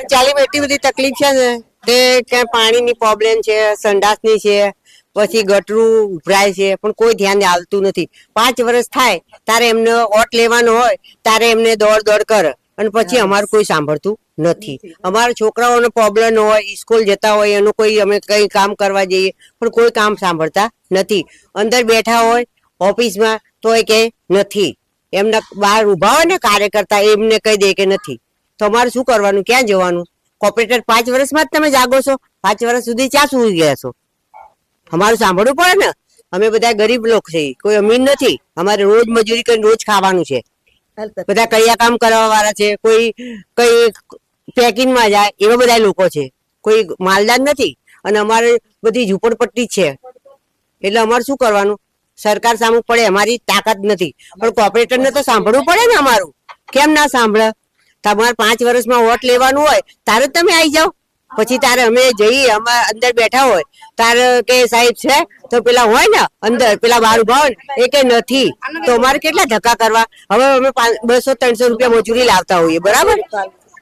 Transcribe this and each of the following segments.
અમારે ચાલીમાં એટલી બધી તકલીફ છે ને તે ક્યાં પાણીની પ્રોબ્લેમ છે, સંડાસની છે, પછી ગટરું ઉભરાય છે, પણ કોઈ ધ્યાન આવતું નથી. 5 વર્ષ થાય તારે એમને વોટ લેવાનો હોય તારે એમને દોડ કરે અને પછી અમારું કોઈ સાંભળતું નથી. અમારા છોકરાઓનો પ્રોબ્લેમ હોય, સ્કૂલ જતા હોય, એનું કોઈ અમે કઈ કામ કરવા જઈએ પણ કોઈ કામ સાંભળતા નથી. અંદર બેઠા હોય ઓફિસમાં તોય કે નથી, એમના બહાર ઉભા હોય ને કાર્યકર્તા એમને કહી દે કે નથી. તો અમારે શું કરવાનું, ક્યાં જવાનું? કોર્પોરેટર 5 વર્ષમાં જ તમે જાગો છો, 5 વર્ષ સુધી ક્યાં સુઈ ગયા છો? અમારું સાંભળવું પડે ને. અમે બધા ગરીબ લોકો છીએ, કોઈ અમીર નથી. અમારે રોજ મજૂરી કરીને રોજ ખાવાનું છે. બધા કડિયા કામ કરવા વાળા છે, કોઈ કઈ પેકિંગમાં જાય એવા બધા લોકો છે, કોઈ માલદાર નથી. અને અમારે બધી ઝૂંપડપટ્ટી છે, એટલે અમારે શું કરવાનું? સરકાર સામું પડે, અમારી તાકાત નથી, પણ કોર્પોરેટરને તો સાંભળવું પડે ને. અમારું કેમ ના સાંભળે? તમારે 5 વર્ષમાં વોટ લેવાનું હોય તારે તમે આવી જાઓ, પછી તારે અમે જઈએ, અમે અંદર બેઠા હોય તારે કે સાહેબ છે, તો પેલા હોય ને અંદર પેલા બહાર ઉભા હોય ને એ કે નથી. તો અમારે કેટલા ધક્કા કરવા? હવે અમે 200-300 રૂપિયા મજૂરી લાવતા હોઈએ, બરાબર?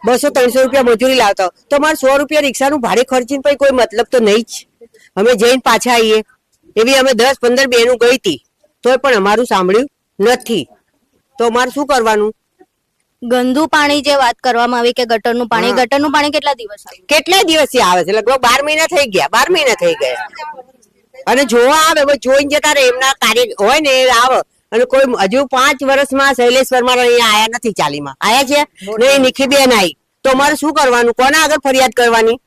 200-300 રૂપિયા મજૂરી લાવતા હોય તો અમારે 100 રૂપિયા રિક્ષાનું ભાડે ખર્ચીને પછી કોઈ મતલબ તો નહીં જ. અમે જઈને પાછા આવીએ. એવી અમે 10-15 બહેનું ગઈ હતી તોય પણ અમારું સાંભળ્યું નથી. તો અમારે શું કરવાનું? ગંદુ પાણી જે વાત કરવામાં આવી કે ગટરનું પાણી કેટલા દિવસ આવ્યું? કેટલા દિવસથી આવે છે? લગભગ 12 મહિના થઈ ગયા. 12 મહિના થઈ ગયા. અને જોવા આવે, જોઈને જતા રહે. એમના કાર્ય હોય ને એ આવે. અને કોઈ હજુ 5 વર્ષમાં શૈલેષ પરમાર અહીંયા આયા નથી. ચાલીમાં આયા છે ને, નિખીબેન આવી. તો અમારે શું કરવાનું? કોના આગળ ફરિયાદ કરવાની?